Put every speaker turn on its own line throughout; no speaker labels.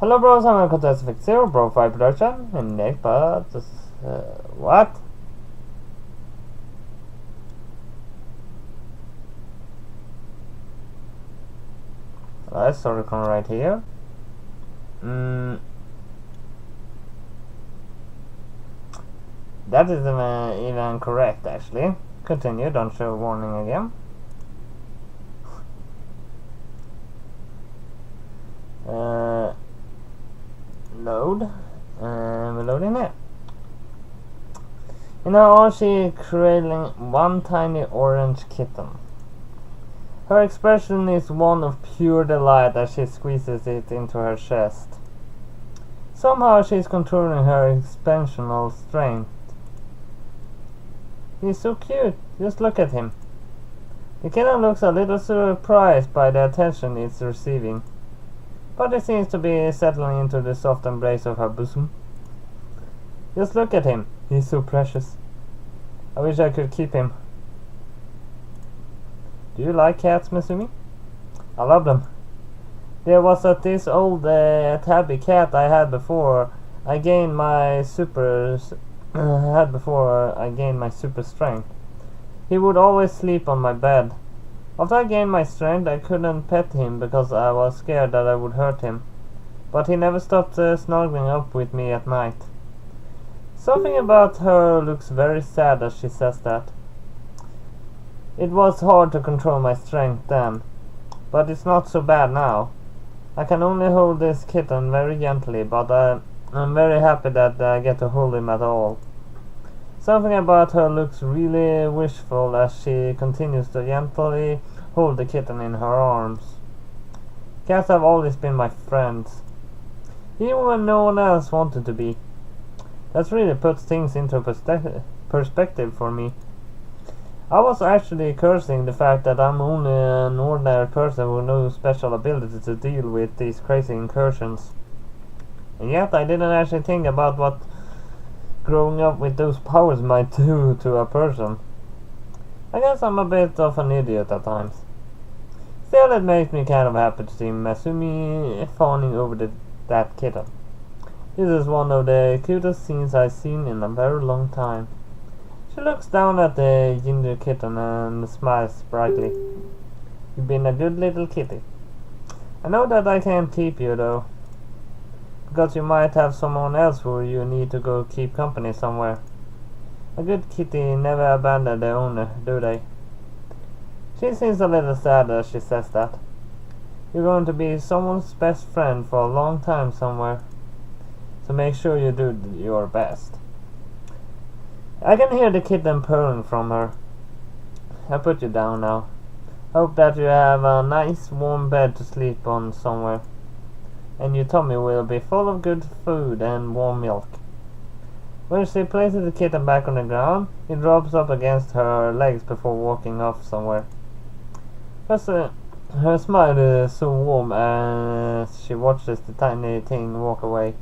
Hello bros, I'm Contest Fix Zero, BroFive production, and next part is, what? Alright, story corner right here. That is even correct actually. Continue, don't show warning again. Load. We're loading it. In her arms she cradling one tiny orange kitten. Her expression is one of pure delight as she squeezes it into her chest. Somehow she is controlling her expansional strength. He's so cute, just look at him. The kitten looks a little surprised by the attention it's receiving, but it seems to be settling into the soft embrace of her bosom. Just look at him, he's so precious. I wish I could keep him. Do you like cats, Masumi? I love them. There was this old tabby cat I had before I gained my super strength. He would always sleep on my bed. After I gained my strength, I couldn't pet him because I was scared that I would hurt him. But he never stopped snuggling up with me at night. Something about her looks very sad as she says that. It was hard to control my strength then, but it's not so bad now. I can only hold this kitten very gently, but I'm very happy that I get to hold him at all. Something about her looks really wishful as she continues to gently hold the kitten in her arms. Cats have always been my friends, even when no one else wanted to be. That really puts things into perspective for me. I was actually cursing the fact that I'm only an ordinary person with no special ability to deal with these crazy incursions. And yet I didn't actually think about what growing up with those powers might do to a person. I guess I'm a bit of an idiot at times. Still, it makes me kind of happy to see Masumi fawning over that kitten. This is one of the cutest scenes I've seen in a very long time. She looks down at the ginger kitten and smiles brightly. You've been a good little kitty. I know that I can't keep you though, because you might have someone else who you need to go keep company somewhere. A good kitty never abandons the owner, do they? She seems a little sad as she says that. You're going to be someone's best friend for a long time somewhere, so make sure you do your best. I can hear the kitten purring from her. I put you down now. Hope that you have a nice warm bed to sleep on somewhere, and your tummy will be full of good food and warm milk. When she places the kitten back on the ground, it rubs up against her legs before walking off somewhere. Her smile is so warm as she watches the tiny thing walk away.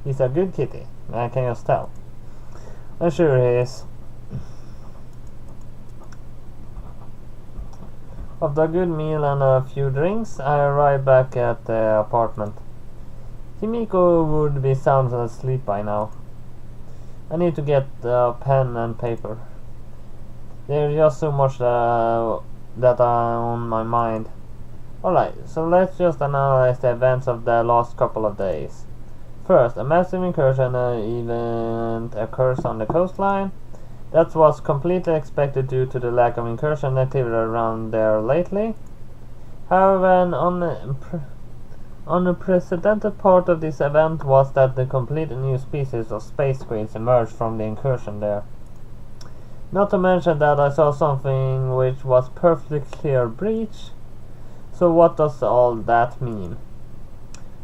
He's a good kitty, I can just tell. I'm sure he is. After a good meal and a few drinks, I arrive back at the apartment. Himiko would be sound asleep by now. I need to get a pen and paper. There's just so much that are on my mind. Alright, so let's just analyze the events of the last couple of days. First, a massive incursion event occurs on the coastline. That was completely expected due to the lack of incursion activity around there lately. However, an unprecedented part of this event was that the completely new species of space squids emerged from the incursion there. Not to mention that I saw something which was perfectly clear breach. So what does all that mean?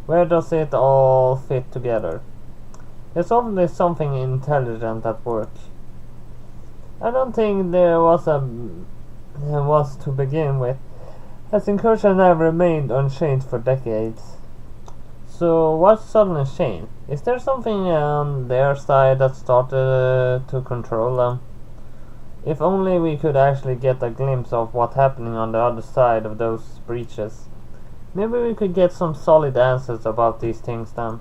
Where does it all fit together? There's obviously something intelligent at work. I don't think there was to begin with, as incursions have remained unchanged for decades. So what's suddenly changed? Is there something on their side that started to control them? If only we could actually get a glimpse of what's happening on the other side of those breaches. Maybe we could get some solid answers about these things then.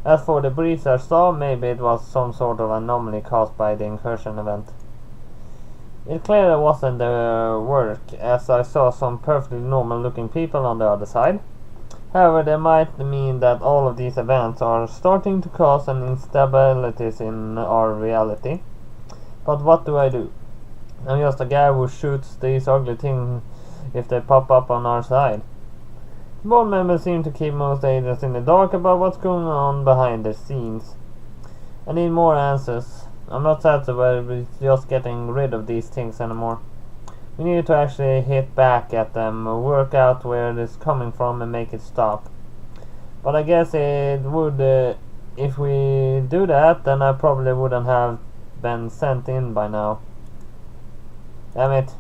As for the breeze I saw, maybe it was some sort of anomaly caused by the incursion event. It clearly wasn't their work, as I saw some perfectly normal looking people on the other side. However, that might mean that all of these events are starting to cause an instabilities in our reality. But what do I do? I'm just a guy who shoots these ugly things if they pop up on our side. Board members seem to keep most agents in the dark about what's going on behind the scenes. I need more answers. I'm not satisfied with just getting rid of these things anymore. We need to actually hit back at them, work out where it is coming from and make it stop. But I guess it would, if we do that, then I probably wouldn't have been sent in by now. Damn it.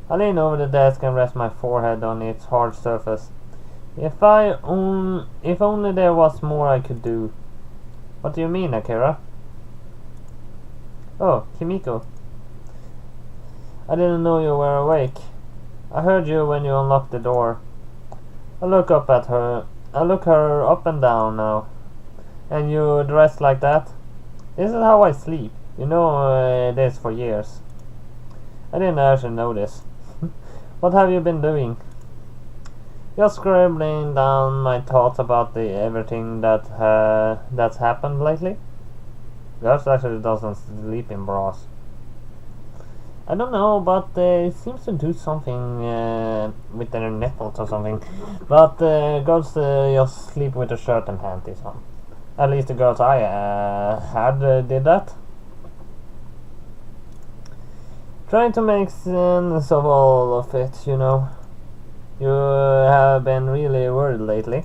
I lean over the desk and rest my forehead on its hard surface. If only there was more I could do. What do you mean, Akira? Oh, Kimiko. I didn't know you were awake. I heard you when you unlocked the door. I look up at her. I look her up and down now. And you dressed like that? This is how I sleep. You know this for years. I didn't actually notice. What have you been doing? Just scribbling down my thoughts about everything that's happened lately. Girls actually doesn't sleep in bras. I don't know, but it seems to do something with their nipples or something. But girls just sleep with a shirt and panties on. At least the girls I had did that. Trying to make sense of all of it, you know. You have been really worried lately.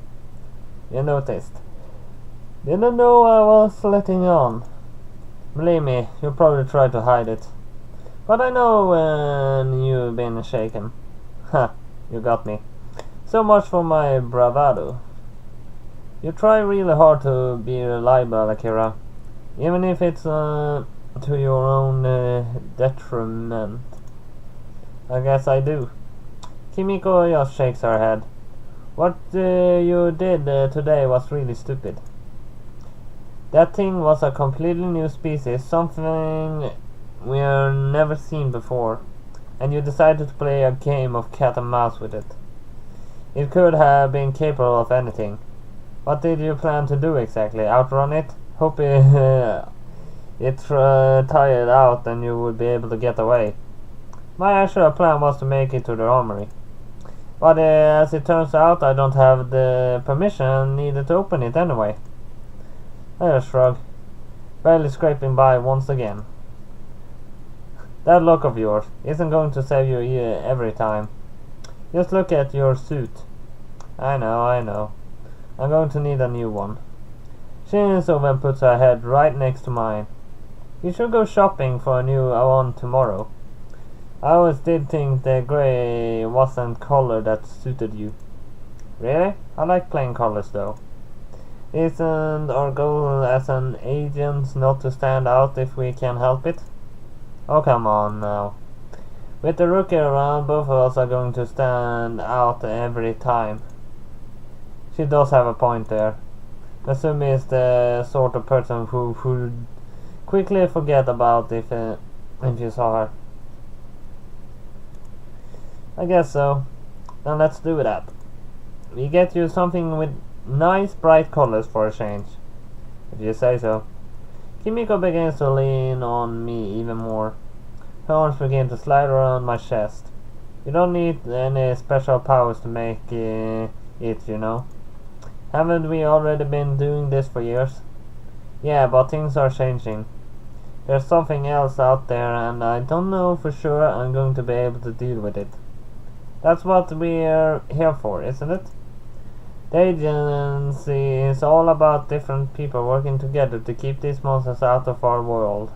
You noticed. Didn't know I was letting on. Believe me, you probably tried to hide it. But I know when you've been shaken. Ha, you got me. So much for my bravado. You try really hard to be reliable, Akira. Even if it's to your own detriment. I guess I do. Kimiko just shakes her head. What you did today was really stupid. That thing was a completely new species, something we've never seen before, and you decided to play a game of cat and mouse with it. It could have been capable of anything. What did you plan to do exactly? Outrun it? Hope it tired out and you would be able to get away. My actual plan was to make it to the armory. But as it turns out, I don't have the permission needed to open it anyway. I just shrug, barely scraping by once again. That look of yours isn't going to save you every time. Just look at your suit. I know. I'm going to need a new one. She leans over and puts her head right next to mine. You should go shopping for a new one tomorrow. I always did think the grey wasn't color that suited you. Really? I like plain colors though. Isn't our goal as an agent not to stand out if we can help it? Oh, come on now. With the rookie around, both of us are going to stand out every time. She does have a point there. Masumi is the sort of person who would quickly forget about if you saw her. I guess so. Then let's do that. We get you something with nice bright colors for a change. If you say so. Kimiko begins to lean on me even more. Her arms begin to slide around my chest. You don't need any special powers to make it, you know. Haven't we already been doing this for years? Yeah, but things are changing. There's something else out there and I don't know for sure I'm going to be able to deal with it. That's what we're here for, isn't it? The agency is all about different people working together to keep these monsters out of our world.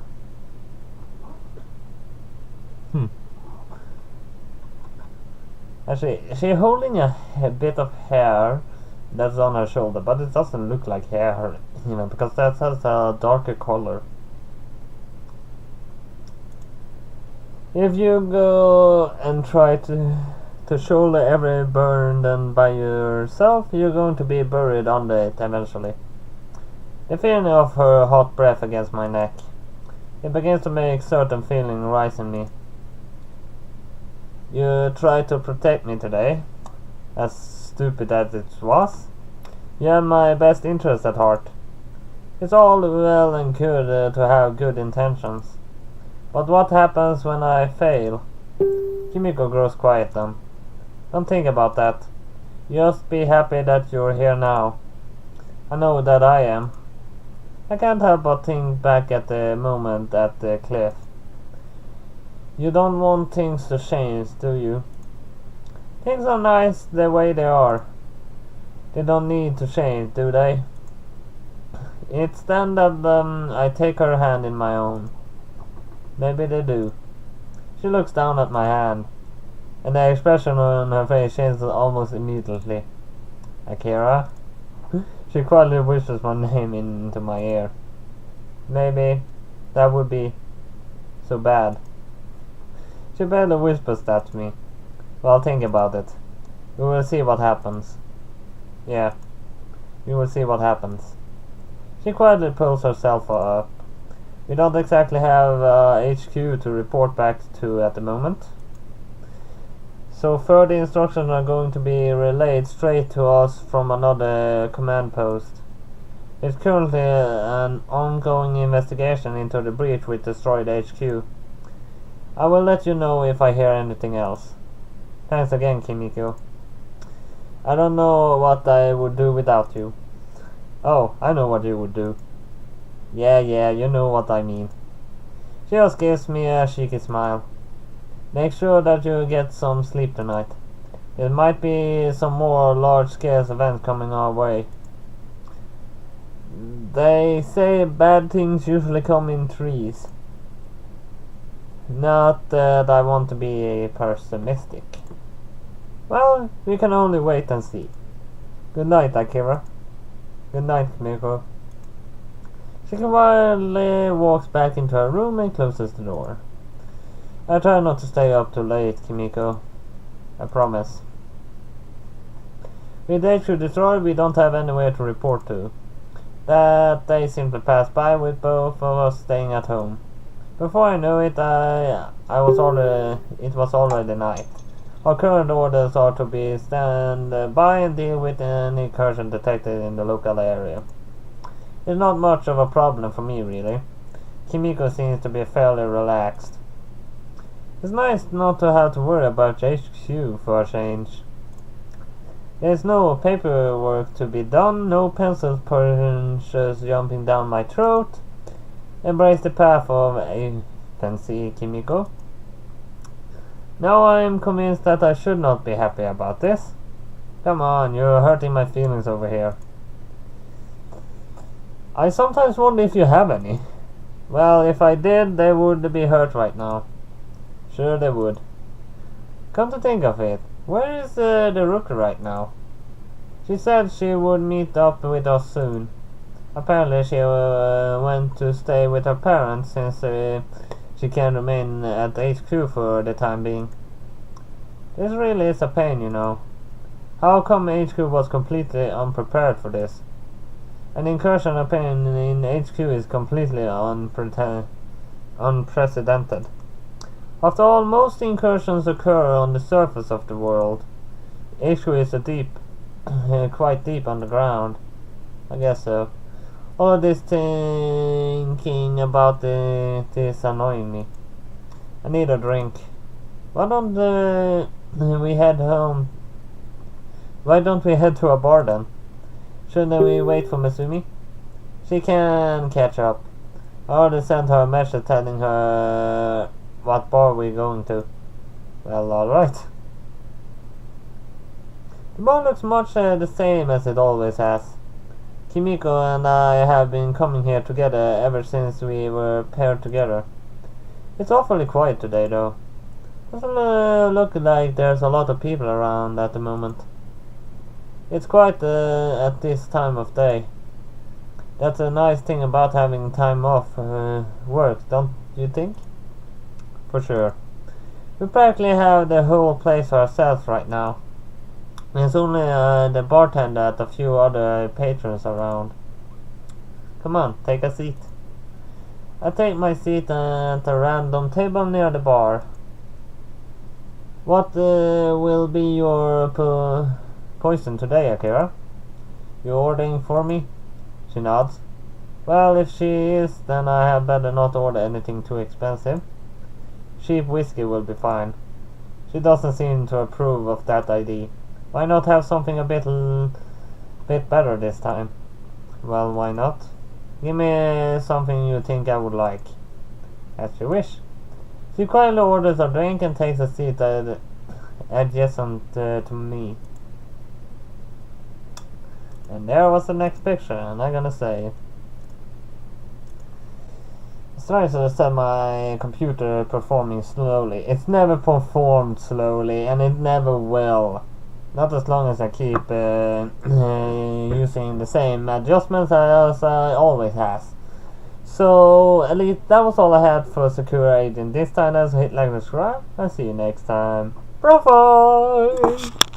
Actually, she's holding a bit of hair that's on her shoulder, but it doesn't look like hair, you know, because that has a darker color. If you go and try to to shoulder every burden by yourself, you're going to be buried under it eventually. The feeling of her hot breath against my neck. It begins to make certain feeling rise in me. You tried to protect me today, as stupid as it was. You have my best interest at heart. It's all well and good to have good intentions. But what happens when I fail? Kimiko grows quiet then. Don't think about that. Just be happy that you're here now. I know that I am. I can't help but think back at the moment at the cliff. You don't want things to change, do you? Things are nice the way they are. They don't need to change, do they? It's then that I take her hand in my own. Maybe they do. She looks down at my hand, and the expression on her face changes almost immediately. Akira? She quietly whispers my name into my ear. Maybe that would be so bad. She barely whispers that to me. Well, think about it. We will see what happens. Yeah, we will see what happens. She quietly pulls herself up. We don't exactly have HQ to report back to at the moment. So further instructions are going to be relayed straight to us from another command post. It's currently an ongoing investigation into the breach which destroyed HQ. I will let you know if I hear anything else. Thanks again, Kimiko. I don't know what I would do without you. Oh, I know what you would do. Yeah, you know what I mean. She just gives me a cheeky smile. Make sure that you get some sleep tonight. There might be some more large-scale events coming our way. They say bad things usually come in threes. Not that I want to be pessimistic. Well, we can only wait and see. Good night, Akira. Good night, Kimiko. She quietly walks back into her room and closes the door. I try not to stay up too late, Kimiko. I promise. With HQ destroyed, we don't have anywhere to report to. That day simply passed by with both of us staying at home. Before I knew it, it was already night. Our current orders are to be stand by and deal with any incursion detected in the local area. It's not much of a problem for me, really. Kimiko seems to be fairly relaxed. It's nice not to have to worry about HQ for a change. There's no paperwork to be done, no pencil punches jumping down my throat. Embrace the path of agency, Kimiko. Now I am convinced that I should not be happy about this. Come on, you're hurting my feelings over here. I sometimes wonder if you have any. Well, if I did, they would be hurt right now. Sure they would. Come to think of it, where is the rookie right now? She said she would meet up with us soon. Apparently she went to stay with her parents since she can remain at HQ for the time being. This really is a pain, you know. How come HQ was completely unprepared for this? An incursion in HQ is completely unprecedented. After all, most incursions occur on the surface of the world. HQ is quite deep underground. I guess so. All of this thinking about it is annoying me. I need a drink. Why don't we head home? Why don't we head to a bar then? Shouldn't we wait for Masumi? She can catch up. I already sent her a message telling her what bar we're going to. Well, alright. The bar looks much the same as it always has. Kimiko and I have been coming here together ever since we were paired together. It's awfully quiet today, though. Doesn't look like there's a lot of people around at the moment. It's quiet at this time of day. That's a nice thing about having time off work, don't you think? For sure. We practically have the whole place for ourselves right now. There's only the bartender and a few other patrons around. Come on, take a seat. I take my seat at a random table near the bar. What will be your poison today, Akira? You ordering for me? She nods. Well, if she is, then I had better not order anything too expensive. Cheap whiskey will be fine. She doesn't seem to approve of that idea. Why not have something a bit better this time? Well, why not? Give me something you think I would like. As you wish. She quietly orders a drink and takes a seat adjacent to me. And there was the next picture, and I'm gonna say, it's trying to set my computer performing slowly. It's never performed slowly, and it never will. Not as long as I keep using the same adjustments as I always has. So, at least that was all I had for Sakura Agent this time. So hit like and subscribe, and see you next time. BroFive!